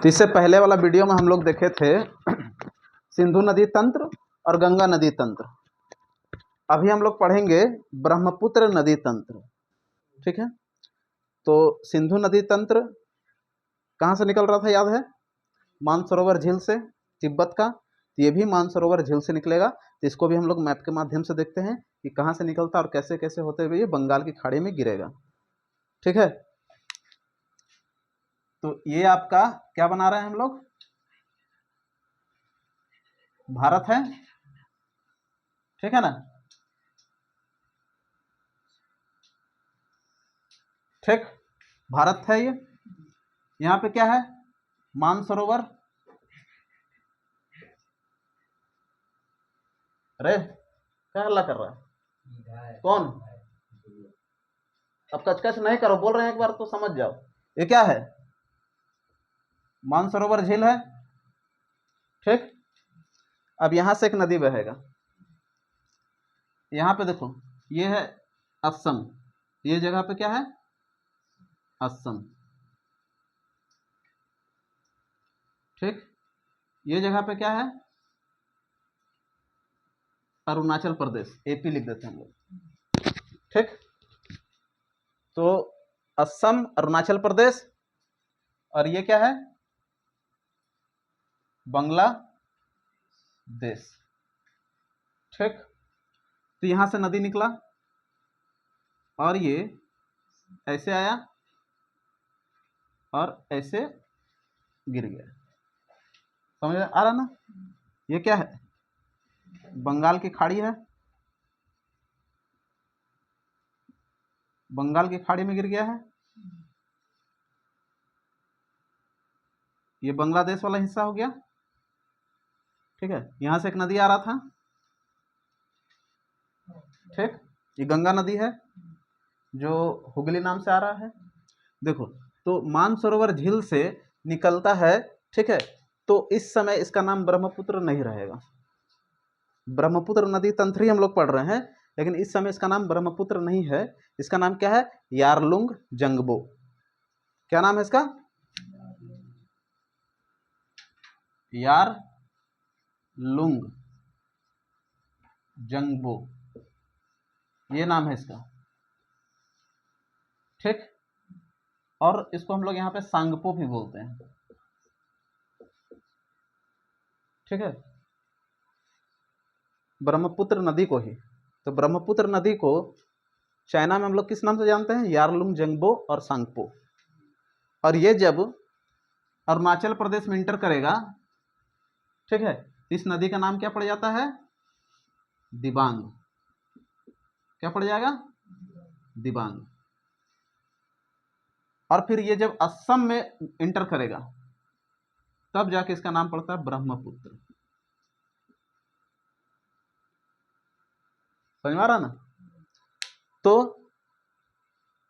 तो इससे पहले वाला वीडियो में हम लोग देखे थे सिंधु नदी तंत्र और गंगा नदी तंत्र। अभी हम लोग पढ़ेंगे ब्रह्मपुत्र नदी तंत्र। ठीक है, तो सिंधु नदी तंत्र कहाँ से निकल रहा था याद है? मानसरोवर झील से, तिब्बत का। तो ये भी मानसरोवर झील से निकलेगा। तो इसको भी हम लोग मैप के माध्यम से देखते हैं कि कहाँ से निकलता और कैसे कैसे होते हुए ये बंगाल की खाड़ी में गिरेगा। ठीक है, तो ये आपका क्या बना रहे हैं हम लोग? भारत है, ठीक है ना? ठीक, भारत है ये। यहाँ पे क्या है? मानसरोवर। अरे क्या हल्ला कर रहा है? कौन? अब कचकच नहीं करो, बोल रहे हैं एक बार तो समझ जाओ। ये क्या है? मानसरोवर झील है। ठीक, अब यहां से एक नदी बहेगा। यहाँ पे देखो, ये है असम। ये जगह पे क्या है? असम। ठीक, ये जगह पे क्या है? अरुणाचल प्रदेश, एपी लिख देते हैं हम लोग। ठीक, तो असम, अरुणाचल प्रदेश, और ये क्या है? बांग्लादेश। ठीक, तो यहां से नदी निकला और ये ऐसे आया और ऐसे गिर गया। समझ आ रहा ना? ये क्या है? बंगाल की खाड़ी है। बंगाल की खाड़ी में गिर गया है। ये बांग्लादेश वाला हिस्सा हो गया। ठीक है, यहां से एक नदी आ रहा था। ठीक, ये गंगा नदी है जो हुगली नाम से आ रहा है। देखो, तो मानसरोवर झील से निकलता है। ठीक है, तो इस समय इसका नाम ब्रह्मपुत्र नहीं रहेगा। ब्रह्मपुत्र नदी तंत्र ही हम लोग पढ़ रहे हैं, लेकिन इस समय इसका नाम ब्रह्मपुत्र नहीं है। इसका नाम क्या है? यारलुंग जंगबो। क्या नाम है इसका? यारलुंग जंगबो, ये नाम है इसका। ठीक, और इसको हम लोग यहाँ पे सांगपो भी बोलते हैं। ठीक है, ब्रह्मपुत्र नदी को ही। तो ब्रह्मपुत्र नदी को चाइना में हम लोग किस नाम से जानते हैं? यारलुंग जंगबो और सांगपो। और ये जब अरुणाचल प्रदेश में इंटर करेगा, ठीक है, इस नदी का नाम क्या पड़ जाता है? दिबांग। क्या पड़ जाएगा? दिबांग। और फिर ये जब असम में इंटर करेगा तब जाके इसका नाम पड़ता है ब्रह्मपुत्र। समझ में आ रहा ना? तो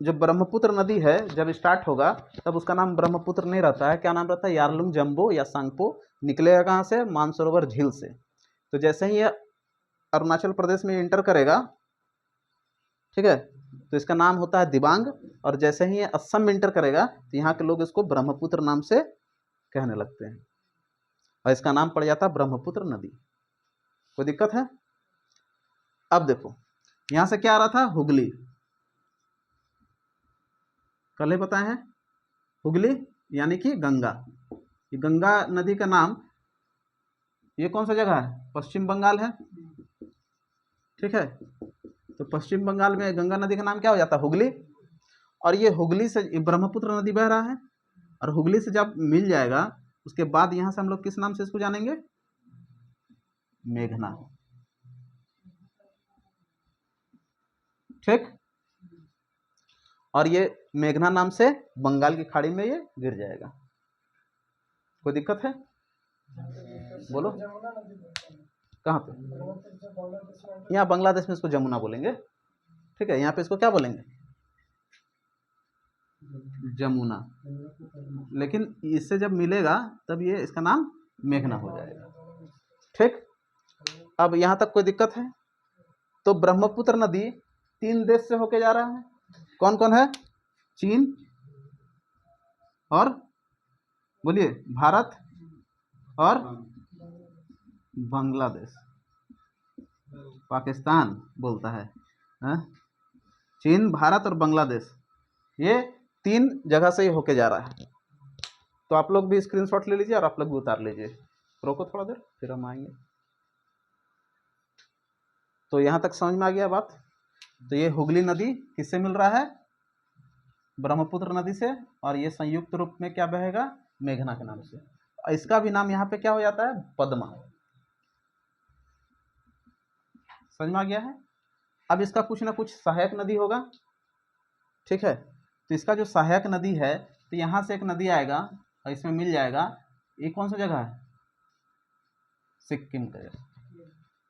जो ब्रह्मपुत्र नदी है जब स्टार्ट होगा तब उसका नाम ब्रह्मपुत्र नहीं रहता है। क्या नाम रहता है? यारलुंग जंबो या सांगपो। निकलेगा कहाँ से? मानसरोवर झील से। तो जैसे ही ये अरुणाचल प्रदेश में इंटर करेगा, ठीक है, तो इसका नाम होता है दिबांग। और जैसे ही ये असम में इंटर करेगा तो यहाँ के लोग इसको ब्रह्मपुत्र नाम से कहने लगते हैं और इसका नाम पड़ जाता है ब्रह्मपुत्र नदी। कोई दिक्कत है? अब देखो, यहां से क्या आ रहा था? हुगली। कल ही बताए हैं, हुगली यानी कि गंगा। ये गंगा नदी का नाम, ये कौन सा जगह है? पश्चिम बंगाल है। ठीक है, तो पश्चिम बंगाल में गंगा नदी का नाम क्या हो जाता है? हुगली। और ये हुगली से ब्रह्मपुत्र नदी बह रहा है और हुगली से जब मिल जाएगा उसके बाद यहां से हम लोग किस नाम से इसको जानेंगे? मेघना। ठीक, और ये मेघना नाम से बंगाल की खाड़ी में ये गिर जाएगा। कोई दिक्कत है? बोलो। कहाँ पे? यहाँ बांग्लादेश में इसको जमुना बोलेंगे। ठीक है, यहाँ पे इसको क्या बोलेंगे? जमुना। लेकिन इससे जब मिलेगा तब ये इसका नाम मेघना हो जाएगा। ठीक, अब यहाँ तक कोई दिक्कत है? तो ब्रह्मपुत्र नदी 3 देश से होके जा रहा है। कौन कौन है? चीन और बोलिए, भारत और बांग्लादेश, पाकिस्तान बोलता है, हाँ? चीन, भारत और बांग्लादेश, ये 3 जगह से ही होके जा रहा है। तो आप लोग भी स्क्रीनशॉट ले लीजिए और आप लोग भी उतार लीजिए। रोको थोड़ा देर, फिर हम आएंगे। तो यहाँ तक समझ में आ गया बात। तो ये हुगली नदी किससे मिल रहा है? ब्रह्मपुत्र नदी से, और ये संयुक्त रूप में क्या बहेगा? मेघना के नाम से। इसका भी नाम यहाँ पे क्या हो जाता है? पद्मा। समझ में आ गया है? अब इसका कुछ ना कुछ सहायक नदी होगा, ठीक है। तो इसका जो सहायक नदी है, तो यहाँ से एक नदी आएगा और इसमें मिल जाएगा। ये कौन सा जगह है? सिक्किम का जगह,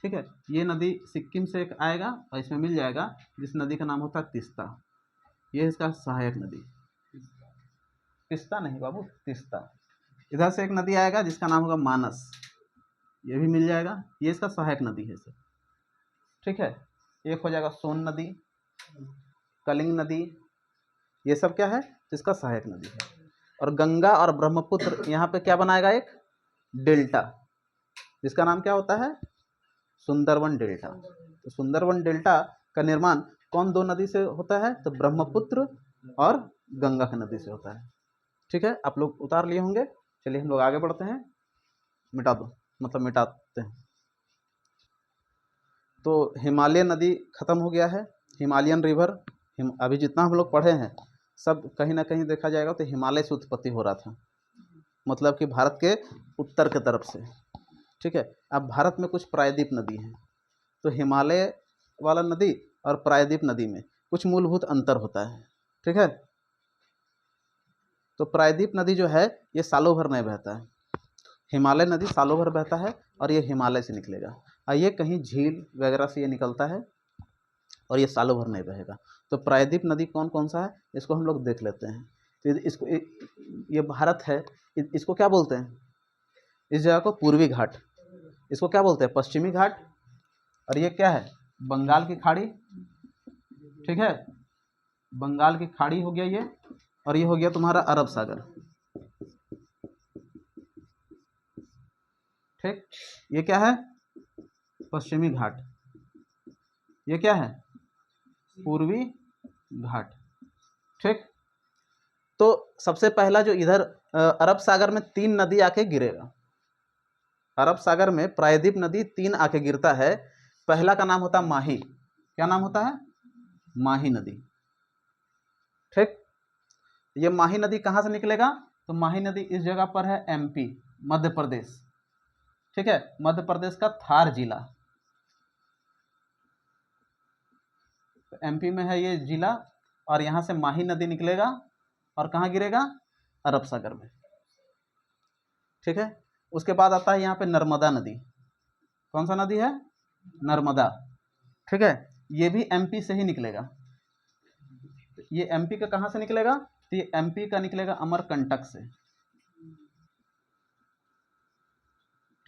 ठीक है। ये नदी सिक्किम से एक आएगा और इसमें मिल जाएगा, जिस नदी का नाम होता है तीस्ता। ये इसका सहायक नदी, तीस्ता नहीं बाबू, तीस्ता। इधर से एक नदी आएगा जिसका नाम होगा मानस, ये भी मिल जाएगा। ये इसका सहायक नदी है सर, ठीक है। एक हो जाएगा सोन नदी, कलिंग नदी, ये सब क्या है? इसका सहायक नदी है। और गंगा और ब्रह्मपुत्र यहाँ पे क्या बनाएगा? एक डेल्टा, जिसका नाम क्या होता है? सुंदरवन डेल्टा। तो सुंदरवन डेल्टा का निर्माण कौन 2 नदी से होता है? तो ब्रह्मपुत्र और गंगा की नदी से होता है, ठीक है। आप लोग उतार लिए होंगे। चलिए हम लोग आगे बढ़ते हैं। मिटा दो, मतलब मिटाते हैं। तो हिमालय नदी खत्म हो गया है, हिमालयन रिवर। अभी जितना हम लोग पढ़े हैं सब कहीं ना कहीं देखा जाएगा तो हिमालय से उत्पत्ति हो रहा था, मतलब कि भारत के उत्तर के तरफ से, ठीक है। अब भारत में कुछ प्रायद्वीप नदी हैं, तो हिमालय वाला नदी और प्रायद्वीप नदी में कुछ मूलभूत अंतर होता है, ठीक है। तो प्रायद्वीप नदी जो है ये सालों भर नहीं बहता है, हिमालय नदी सालों भर बहता है और ये हिमालय से निकलेगा, और ये कहीं झील वगैरह से ये निकलता है और ये सालों भर नहीं बहेगा। तो प्रायद्वीप नदी कौन कौन सा है इसको हम लोग देख लेते हैं। तो इसको ये भारत है, इसको क्या बोलते हैं? इस जगह को पूर्वी घाट, इसको क्या बोलते हैं? पश्चिमी घाट। और ये क्या है? बंगाल की खाड़ी, ठीक है। बंगाल की खाड़ी हो गया ये, और ये हो गया तुम्हारा अरब सागर, ठीक। ये क्या है? पश्चिमी घाट। ये क्या है? पूर्वी घाट, ठीक। तो सबसे पहला जो इधर अरब सागर में 3 नदी आके गिरेगा, अरब सागर में प्रायद्वीप नदी 3 आके गिरता है। पहला का नाम होता है माही। क्या नाम होता है? माही नदी, ठीक। ये माही नदी कहाँ से निकलेगा? तो माही नदी इस जगह पर है, एमपी, मध्य प्रदेश, ठीक है। मध्य प्रदेश का थार जिला, तो एमपी में है ये जिला, और यहाँ से माही नदी निकलेगा और कहाँ गिरेगा? अरब सागर में, ठीक है। उसके बाद आता है यहाँ पे नर्मदा नदी। कौन सा नदी है? नर्मदा, ठीक है। ये भी एमपी से ही निकलेगा। ये एमपी का कहाँ से निकलेगा? तो ये एमपी का निकलेगा अमरकंटक से,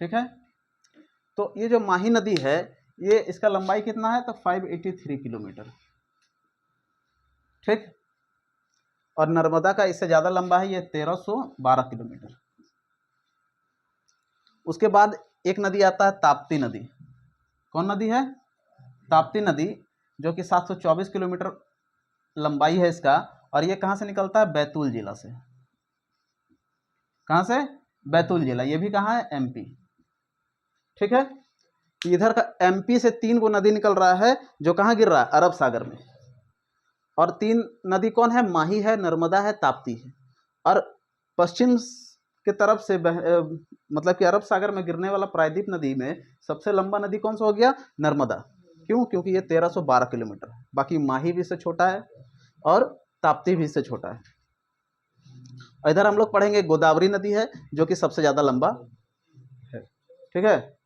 ठीक है। तो ये जो माही नदी है, ये इसका लंबाई कितना है? तो 583 किलोमीटर, ठीक। और नर्मदा का इससे ज़्यादा लंबा है, ये 1312 किलोमीटर। उसके बाद एक नदी आता है ताप्ती नदी। कौन नदी है? ताप्ती नदी, जो कि 724 किलोमीटर लंबाई है इसका, और ये कहाँ से निकलता है? बैतूल जिला से। कहाँ से? बैतूल जिला। ये भी कहाँ है? एमपी, ठीक है। इधर का एमपी से 3 गो नदी निकल रहा है, जो कहाँ गिर रहा है? अरब सागर में। और 3 नदी कौन है? माही है, नर्मदा है, ताप्ती है। और पश्चिम के तरफ से मतलब कि अरब सागर में गिरने वाला प्रायद्वीप नदी में सबसे लंबा नदी कौन सा हो गया? नर्मदा। क्यों? क्योंकि ये 1312 किलोमीटर है। बाकी माही भी इससे छोटा है और ताप्ती भी इससे छोटा है। इधर हम लोग पढ़ेंगे गोदावरी नदी है, जो कि सबसे ज़्यादा लंबा है, ठीक है।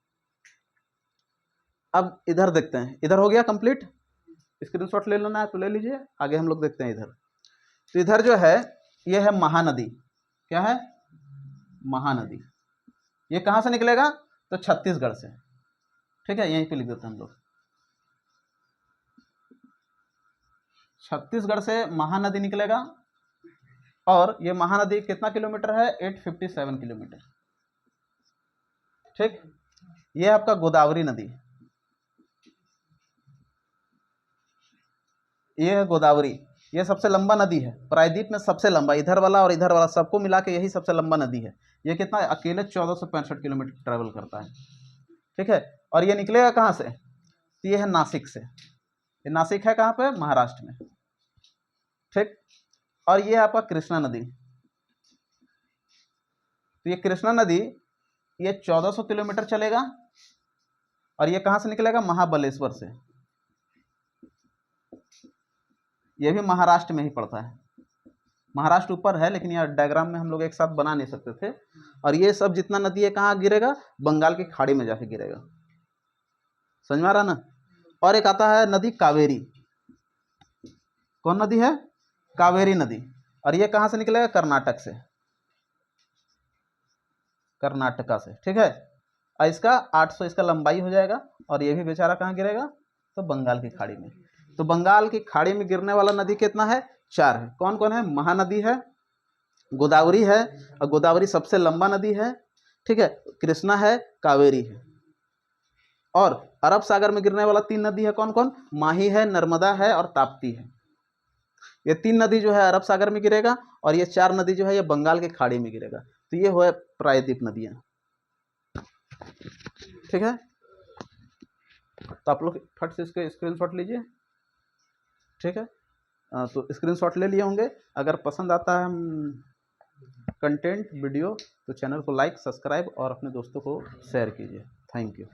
अब इधर देखते हैं, इधर हो गया कंप्लीट। स्क्रीनशॉट ले लेना है तो ले लीजिए, आगे हम लोग देखते हैं इधर। तो इधर जो है ये है महानदी। क्या है? महानदी। ये कहाँ से निकलेगा? तो छत्तीसगढ़ से, ठीक है। यहीं पे लिख देते हैं हम लोग, छत्तीसगढ़ से महानदी निकलेगा और ये महानदी कितना किलोमीटर है? 857 किलोमीटर। ठीक, ये आपका गोदावरी नदी, ये है गोदावरी, ये सबसे लंबा नदी है प्रायद्वीप में, सबसे लंबा, इधर वाला और इधर वाला सबको मिला के यही सबसे लंबा नदी है। ये कितना है? अकेले 1465 किलोमीटर ट्रेवल करता है। ठीक है, और ये निकलेगा कहाँ से? तो ये है नासिक से। ये नासिक है कहाँ पे? महाराष्ट्र में। ठीक, और ये आपका कृष्णा नदी, तो ये कृष्णा नदी ये 1400 किलोमीटर चलेगा, और ये कहाँ से निकलेगा? महाबलेश्वर से। ये भी महाराष्ट्र में ही पड़ता है, महाराष्ट्र ऊपर है, लेकिन यार डायग्राम में हम लोग एक साथ बना नहीं सकते थे। और ये सब जितना नदी है कहाँ गिरेगा? बंगाल की खाड़ी में जाके गिरेगा। समझ में आ रहा ना? और एक आता है नदी कावेरी। कौन नदी है? कावेरी नदी। और ये कहाँ से निकलेगा? कर्नाटक से, कर्नाटका से। ठीक है, और इसका 800 इसका लंबाई हो जाएगा, और ये भी बेचारा कहाँ गिरेगा? तो बंगाल की खाड़ी में। तो बंगाल की खाड़ी में गिरने वाला नदी कितना है? 4 है। कौन कौन है? महानदी है, गोदावरी है, और गोदावरी सबसे लंबा नदी है। ठीक है, कृष्णा है, कावेरी है, और अरब सागर में गिरने वाला 3 नदी है। कौन कौन? माही है, नर्मदा है, और ताप्ती है। ये 3 नदी जो है अरब सागर में गिरेगा, और ये 4 नदी जो है ये बंगाल की खाड़ी में गिरेगा। तो ये हुआ प्रायद्वीप नदियाँ। ठीक है, तो आप लोग फट से इसके स्क्रीनशॉट लीजिए। ठीक है, तो स्क्रीनशॉट ले लिए होंगे। अगर पसंद आता है कंटेंट वीडियो तो चैनल को लाइक, सब्सक्राइब और अपने दोस्तों को शेयर कीजिए। Thank you.